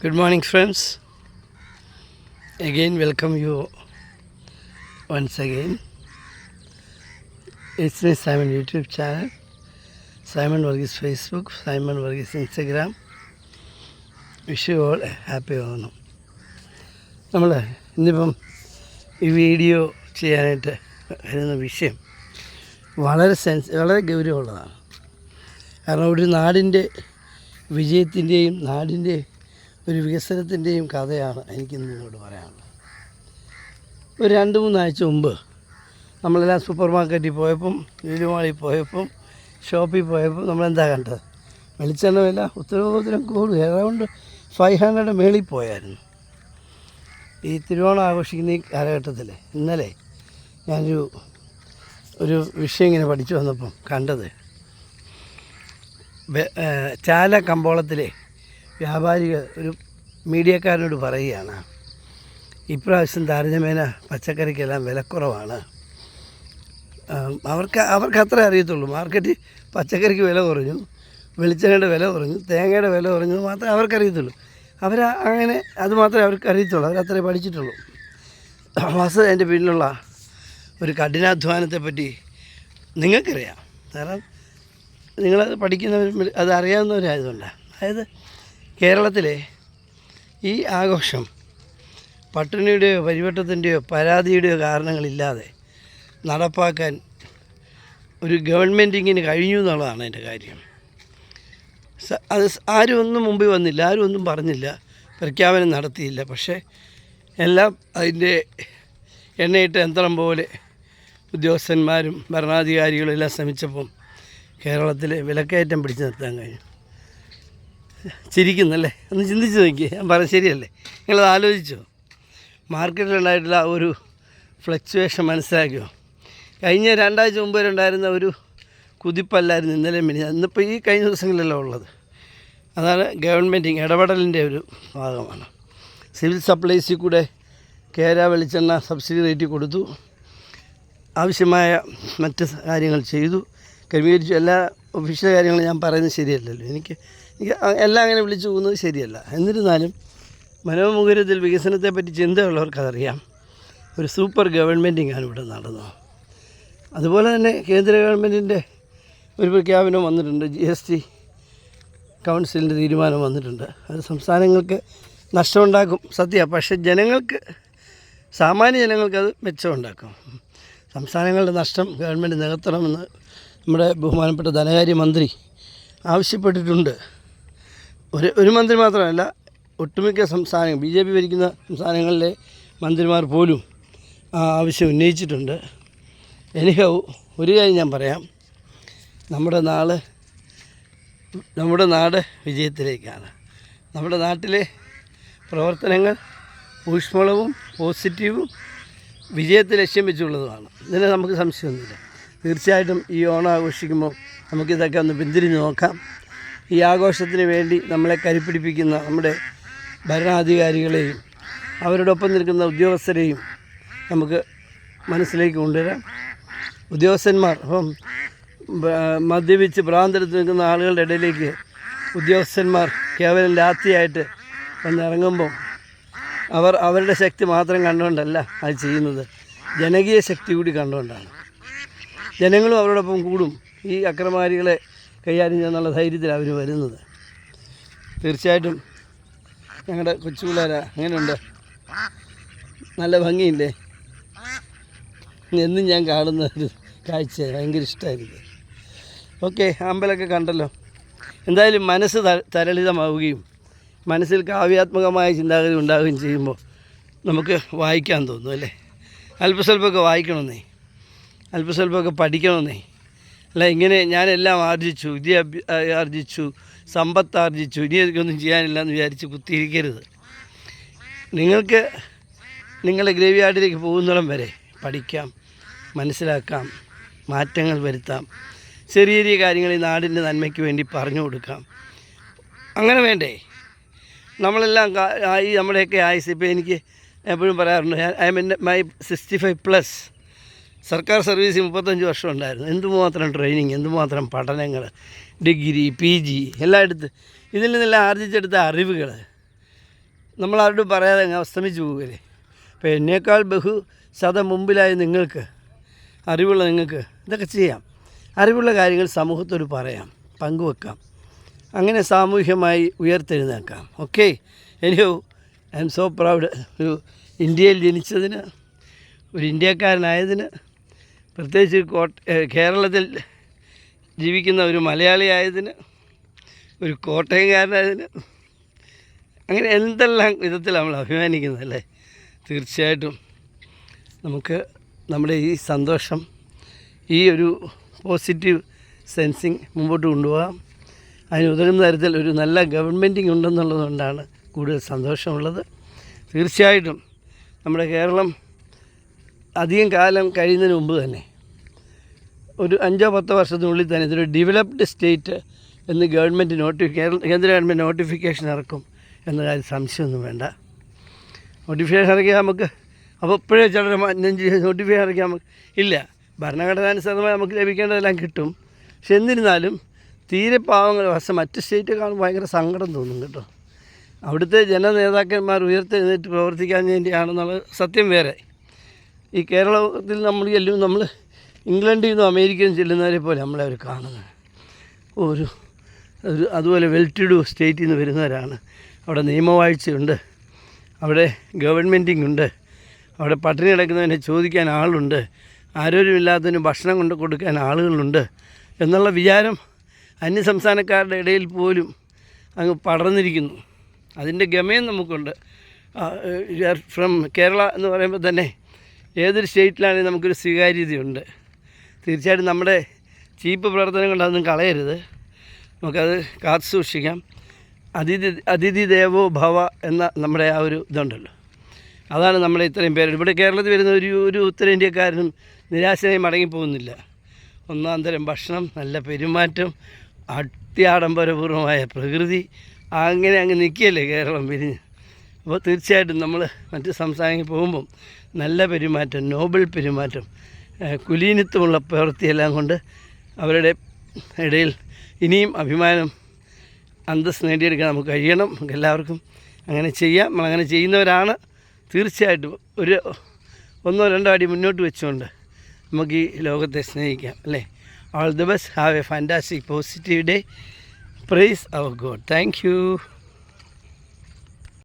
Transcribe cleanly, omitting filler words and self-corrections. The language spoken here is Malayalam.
Good morning, friends. Again, welcome you once again. It's my Simon YouTube channel, Simon Varghese Facebook, Simon Varghese Instagram. Wish you all a happy Onam. നമ്മൾ ഇന്നിപ്പം ഈ വീഡിയോ ചെയ്യാനായിട്ട് വരുന്ന വിഷയം വളരെ ഗൗരവമുള്ളതാണ്. കാരണം ഒരു നാടിൻ്റെ വിജയത്തിൻ്റെയും നാടിൻ്റെ ഒരു വികസനത്തിൻ്റെയും കഥയാണ് എനിക്കിന്ന് നിങ്ങളോട് പറയാനുള്ളത്. ഒരു 2-3 ആഴ്ച മുമ്പ് നമ്മളെല്ലാം സൂപ്പർ മാർക്കറ്റിൽ പോയപ്പം, ലുലുമാളിൽ പോയപ്പം, ഷോപ്പിൽ പോയപ്പോൾ നമ്മളെന്താ കണ്ടത്? വെളിച്ചെണ്ണ വില ഉത്തരവാദിത്തം കൂടുക, അറൗണ്ട് 500 മേളിൽ പോയായിരുന്നു. ഈ തിരുവോണം ആഘോഷിക്കുന്ന ഈ കാലഘട്ടത്തിൽ ഇന്നലെ ഞാനൊരു വിഷയം ഇങ്ങനെ പഠിച്ചു വന്നപ്പം കണ്ടത്, ചാല കമ്പോളത്തിലെ വ്യാപാരികൾ ഒരു മീഡിയക്കാരനോട് പറയുകയാണ്, ഇപ്രാവശ്യം താരതമ്യേന പച്ചക്കറിക്കെല്ലാം വിലക്കുറവാണ്. അവർക്ക് അത്രേ അറിയത്തുള്ളൂ. മാർക്കറ്റിൽ പച്ചക്കറിക്ക് വില കുറഞ്ഞു, വെളിച്ചെണ്ണയുടെ വില കുറഞ്ഞു, തേങ്ങയുടെ വില കുറഞ്ഞു മാത്രമേ അവർക്കറിയത്തുള്ളൂ. അങ്ങനെ അത് മാത്രമേ അവർക്ക് അറിയത്തുള്ളൂ. അവരത്രേ പഠിച്ചിട്ടുള്ളൂ. വാസ്തവം അതിൻ്റെ പിന്നിലുള്ള ഒരു കഠിനാധ്വാനത്തെപ്പറ്റി നിങ്ങൾക്കറിയാം. കാരണം നിങ്ങളത് പഠിക്കുന്നവരും അത് അറിയാവുന്നവരായതുകൊണ്ടാണ്. അതായത് കേരളത്തിലെ ഈ ആഘോഷം പട്ടിണിയുടെയോ പരിവട്ടത്തിൻ്റെയോ പരാതിയുടെയോ കാരണങ്ങളില്ലാതെ നടപ്പാക്കാൻ ഒരു ഗവൺമെൻറ്റിങ്ങിന് കഴിഞ്ഞു എന്നുള്ളതാണ് എൻ്റെ കാര്യം. അത് ആരും ഒന്നും മുമ്പിൽ വന്നില്ല, ആരും ഒന്നും പറഞ്ഞില്ല, പ്രഖ്യാപനം നടത്തിയില്ല. പക്ഷേ എല്ലാം അതിൻ്റെ എണ്ണയിട്ട് യന്ത്രം പോലെ ഉദ്യോഗസ്ഥന്മാരും ഭരണാധികാരികളും എല്ലാം ശ്രമിച്ചപ്പം കേരളത്തിൽ വിലക്കയറ്റം പിടിച്ചു നിർത്താൻ കഴിഞ്ഞു. ചിരിക്കുന്നല്ലേ? ഒന്ന് ചിന്തിച്ച് നോക്കിയേ. ഞാൻ പറഞ്ഞത് ശരിയല്ലേ? നിങ്ങളത് ആലോചിച്ചോ? മാർക്കറ്റിലുണ്ടായിട്ടുള്ള ഒരു ഫ്ലക്ച്വേഷൻ മനസ്സിലാക്കിയോ? കഴിഞ്ഞ 2 ആഴ്ച മുമ്പ് ഉണ്ടായിരുന്ന ഒരു കുതിപ്പല്ലായിരുന്നു ഇന്നലെ ഇന്നിപ്പോൾ ഈ കഴിഞ്ഞ ദിവസങ്ങളിലെല്ലാം ഉള്ളത്. അതാണ് ഗവൺമെൻറ്റിങ് ഇടപെടലിൻ്റെ ഒരു ഭാഗമാണ്. സിവിൽ സപ്ലൈസിൽ കൂടെ കേര വെളിച്ചെണ്ണ സബ്സിഡി റേറ്റ് കൊടുത്തു, ആവശ്യമായ മറ്റ് കാര്യങ്ങൾ ചെയ്തു, ക്രമീകരിച്ചു. എല്ലാ ഒഫീഷ്യൽ കാര്യങ്ങളും ഞാൻ പറയുന്നത് ശരിയല്ലല്ലോ. എനിക്ക് എല്ലാം അങ്ങനെ വിളിച്ചു പോകുന്നത് ശരിയല്ല. എന്നിരുന്നാലും മനോമുഖരത്തിൽ വികസനത്തെപ്പറ്റി ചിന്തയുള്ളവർക്കതറിയാം. ഒരു സൂപ്പർ ഗവൺമെൻറ്റിങ്ങാണ് ഇവിടെ നടന്നത്. അതുപോലെ തന്നെ കേന്ദ്ര ഗവൺമെൻറ്റിൻ്റെ ഒരു പ്രഖ്യാപനം വന്നിട്ടുണ്ട്. GST കൗൺസിലിൻ്റെ തീരുമാനം വന്നിട്ടുണ്ട്. അത് സംസ്ഥാനങ്ങൾക്ക് നഷ്ടമുണ്ടാക്കും, സത്യമാണ്. പക്ഷേ സാമാന്യ ജനങ്ങൾക്കത് മെച്ചമുണ്ടാക്കും. സംസ്ഥാനങ്ങളുടെ നഷ്ടം ഗവൺമെൻറ് നികത്തണമെന്ന് നമ്മുടെ ബഹുമാനപ്പെട്ട ധനകാര്യമന്ത്രി ആവശ്യപ്പെട്ടിട്ടുണ്ട്. ഒരു മന്ത്രി മാത്രമല്ല, ഒട്ടുമിക്ക സംസ്ഥാനങ്ങൾ BJP ഭരിക്കുന്ന സംസ്ഥാനങ്ങളിലെ മന്ത്രിമാർ പോലും ആ ആവശ്യം ഉന്നയിച്ചിട്ടുണ്ട്. ഒരു കാര്യം ഞാൻ പറയാം, നമ്മുടെ നാട് വിജയത്തിലേക്കാണ്. നമ്മുടെ നാട്ടിലെ പ്രവർത്തനങ്ങൾ ഊഷ്മളവും പോസിറ്റീവും വിജയത്തെ ലക്ഷ്യം വെച്ചുള്ളതുമാണ്. ഇതിന് നമുക്ക് സംശയമൊന്നുമില്ല. തീർച്ചയായിട്ടും ഈ ഓണം ആഘോഷിക്കുമ്പോൾ നമുക്കിതൊക്കെ ഒന്ന് പിന്തിരിഞ്ഞ് നോക്കാം. ഈ ആഘോഷത്തിന് വേണ്ടി നമ്മളെ കരുപ്പിടിപ്പിക്കുന്ന നമ്മുടെ ഭരണാധികാരികളെയും അവരോടൊപ്പം നിൽക്കുന്ന ഉദ്യോഗസ്ഥരെയും നമുക്ക് മനസ്സിലേക്ക് കൊണ്ടുവരാം. ഉദ്യോഗസ്ഥന്മാർ അപ്പം മദ്യപിച്ച് ഭ്രാന്തെടുത്ത് നിൽക്കുന്ന ആളുകളുടെ ഇടയിലേക്ക് ഉദ്യോഗസ്ഥന്മാർ കേവലം ലാത്തിയായിട്ട് വന്നിറങ്ങുമ്പോൾ അവരുടെ ശക്തി മാത്രം കണ്ടുകൊണ്ടല്ല അത് ചെയ്യുന്നത്, ജനകീയ ശക്തി കൂടി കണ്ടുകൊണ്ടാണ്. ജനങ്ങളും അവരോടൊപ്പം കൂടും. ഈ അക്രമാരികളെ കൈകാര്യം ചെയ്യാനുള്ള ധൈര്യത്തിൽ അവർ വരുന്നത്. തീർച്ചയായിട്ടും ഞങ്ങളുടെ കൊച്ചുപിള്ളേരാ, അങ്ങനെയുണ്ട്, നല്ല ഭംഗിയില്ലേ? എന്നും ഞാൻ കാണുന്ന ഒരു കാഴ്ച ഭയങ്കര ഇഷ്ടമായിരിക്കും. ഓക്കെ, അമ്പലമൊക്കെ കണ്ടല്ലോ. എന്തായാലും മനസ്സ് തരളിതമാവുകയും മനസ്സിൽ കാവ്യാത്മകമായ ചിന്താഗതി ഉണ്ടാവുകയും ചെയ്യുമ്പോൾ നമുക്ക് വായിക്കാൻ തോന്നും, അല്ലേ? അല്പസ്വല്പമൊക്കെ വായിക്കണമെന്നേ, അല്പസ്വല്പമൊക്കെ പഠിക്കണമെന്നേ. അല്ല ഇങ്ങനെ ഞാനെല്ലാം ആർജിച്ചു, വിദ്യ ആർജിച്ചു, സമ്പത്ത് ആർജിച്ചു, ഇനി എനിക്കൊന്നും ചെയ്യാനില്ല എന്ന് വിചാരിച്ച് കുത്തിയിരിക്കരുത്. നിങ്ങൾക്ക് നിങ്ങളുടെ ഗ്രേവ് യാർഡിലേക്ക് പോകുന്നിടം വരെ പഠിക്കാം, മനസ്സിലാക്കാം, മാറ്റങ്ങൾ വരുത്താം, ചെറിയ ചെറിയ കാര്യങ്ങൾ ഈ നാടിൻ്റെ നന്മയ്ക്ക് വേണ്ടി പറഞ്ഞു കൊടുക്കാം. അങ്ങനെ വേണ്ടേ? നമ്മളെല്ലാം നമ്മുടെയൊക്കെ ആയുസ് ഇപ്പോൾ എനിക്ക് എപ്പോഴും പറയാറുണ്ട്, ഐ എം ഇൻ മൈ 65+. സർക്കാർ സർവീസ് 35 വർഷം ഉണ്ടായിരുന്നു. എന്തുമാത്രം ട്രെയിനിങ്, എന്തുമാത്രം പഠനങ്ങൾ, ഡിഗ്രി, PG എല്ലാം എടുത്ത് ഇതിൽ നിന്നെല്ലാം ആർജിച്ചെടുത്ത അറിവുകൾ നമ്മളാരോടും പറയാതെ അങ്ങ് അസ്തമിച്ച് പോവുകയല്ലേ. അപ്പോൾ എന്നേക്കാൾ മുമ്പിലായ നിങ്ങൾക്ക്, അറിവുള്ള നിങ്ങൾക്ക് ഇതൊക്കെ ചെയ്യാം. അറിവുള്ള കാര്യങ്ങൾ സമൂഹത്തോട് പറയാം, പങ്കുവെക്കാം, അങ്ങനെ സാമൂഹികമായി ഉയർത്തെഴുന്നേക്കാം. ഓക്കെ, എനിയോ ഐ എം സോ പ്രൗഡ്. ഒരു ഇന്ത്യയിൽ ജനിച്ചതിന്, ഒരു ഇന്ത്യക്കാരനായതിന്, പ്രത്യേകിച്ച് കേരളത്തിൽ ജീവിക്കുന്ന ഒരു മലയാളിയായതിന്, ഒരു കോട്ടയംകാരനായതിന്, അങ്ങനെ എന്തെല്ലാം വിധത്തിൽ നമ്മൾ അഭിമാനിക്കുന്നതല്ലേ. തീർച്ചയായിട്ടും നമുക്ക് നമ്മുടെ ഈ സന്തോഷം, ഈ ഒരു പോസിറ്റീവ് സെൻസിങ് മുമ്പോട്ട് കൊണ്ടുപോകാം. അതിനുതകുന്ന തരത്തിൽ ഒരു നല്ല ഗവൺമെൻറ്റിങ് ഉണ്ടെന്നുള്ളതുകൊണ്ടാണ് കൂടുതൽ സന്തോഷമുള്ളത്. തീർച്ചയായിട്ടും നമ്മുടെ കേരളം അധികം കാലം കഴിയുന്നതിന് മുമ്പ് തന്നെ, ഒരു 5-10 വർഷത്തിനുള്ളിൽ തന്നെ ഇതൊരു ഡെവലപ്ഡ് സ്റ്റേറ്റ് എന്ന് കേന്ദ്ര ഗവൺമെൻറ് നോട്ടിഫിക്കേഷൻ ഇറക്കും എന്ന കാര്യം സംശയമൊന്നും വേണ്ട. നോട്ടിഫിക്കേഷൻ ഇറക്കിയാൽ നമുക്ക് അപ്പോൾ ഇപ്പോഴേ ചിലർ നോട്ടിഫിക്കേഷൻ ഇറക്കിയാൽ നമുക്ക് ഇല്ല, ഭരണഘടനാനുസൃതമായി നമുക്ക് ലഭിക്കേണ്ടതെല്ലാം കിട്ടും. പക്ഷെ എന്നിരുന്നാലും തീരെ പാവങ്ങൾ മറ്റ് സ്റ്റേറ്റ് കാണുമ്പോൾ ഭയങ്കര സങ്കടം തോന്നും കേട്ടോ. അവിടുത്തെ ജനനേതാക്കന്മാർ ഉയർത്തെഴുന്നേറ്റ് പ്രവർത്തിക്കാൻ വേണ്ടിയാണെന്നുള്ള സത്യം വേറെ. ഈ കേരളത്തിൽ നമ്മൾ ഇംഗ്ലണ്ടിൽ നിന്നും അമേരിക്കയിൽ നിന്നും ചെല്ലുന്നവരെ പോലെ നമ്മളെ അവർ കാണുന്നത്. ഒരു അതുപോലെ വെൽ ടു ഡു സ്റ്റേറ്റിൽ നിന്ന് വരുന്നവരാണ്. അവിടെ നിയമവാഴ്ചയുണ്ട്, അവിടെ ഗവൺമെൻറ്റിങ് ഉണ്ട്, അവിടെ പട്ടിണി കിടക്കുന്നതിനെ ചോദിക്കാൻ ആളുണ്ട്, ആരോഗ്യമില്ലാത്തതിന് ഭക്ഷണം കൊണ്ട് കൊടുക്കാൻ ആളുകളുണ്ട് എന്നുള്ള വിചാരം അന്യസംസ്ഥാനക്കാരുടെ ഇടയിൽ പോലും അങ്ങ് പടർന്നിരിക്കുന്നു. അതിൻ്റെ ഗമയും നമുക്കുണ്ട്. ഫ്രം കേരള എന്ന് പറയുമ്പോൾ തന്നെ ഏതൊരു സ്റ്റേറ്റിലാണെങ്കിലും നമുക്കൊരു സ്വീകാര്യതയുണ്ട്. തീർച്ചയായിട്ടും നമ്മുടെ ചീപ്പ് പ്രവർത്തനം കൊണ്ട് അതൊന്നും കളയരുത്, നമുക്കത് കാത്തു സൂക്ഷിക്കാം. അതിഥി ദേവോ ഭവ എന്ന നമ്മുടെ ആ ഒരു ഇതുണ്ടല്ലോ, അതാണ് നമ്മളെ ഇത്രയും പേര് ഇവിടെ കേരളത്തിൽ വരുന്ന ഒരു ഉത്തരേന്ത്യക്കാരനും നിരാശനായി മടങ്ങിപ്പോകുന്നില്ല. ഒന്നാം തരം ഭക്ഷണം, നല്ല പെരുമാറ്റം, അത്യാഡംബരപൂർവമായ പ്രകൃതി, അങ്ങനെ അങ്ങ് നിൽക്കുകയല്ലേ കേരളം പിരിഞ്ഞ്. അപ്പോൾ തീർച്ചയായിട്ടും നമ്മൾ മറ്റ് സംസ്ഥാനങ്ങളിൽ പോകുമ്പം നല്ല പെരുമാറ്റം, നോബൽ പെരുമാറ്റം, കുലീനത്വമുള്ള പ്രവൃത്തിയെല്ലാം കൊണ്ട് അവരുടെ ഇടയിൽ ഇനിയും അഭിമാനം, അന്തസ്സ് നേടിയെടുക്കാൻ നമുക്ക് കഴിയണം. നമുക്ക് എല്ലാവർക്കും അങ്ങനെ ചെയ്യാം. നമ്മളങ്ങനെ ചെയ്യുന്നവരാണ്. തീർച്ചയായിട്ടും ഒരു 1-2 അടി മുന്നോട്ട് വെച്ചുകൊണ്ട് നമുക്ക് ഈ ലോകത്തെ സ്നേഹിക്കാം അല്ലേ. All the best. Have a fantastic positive day. Praise our God. Thank U.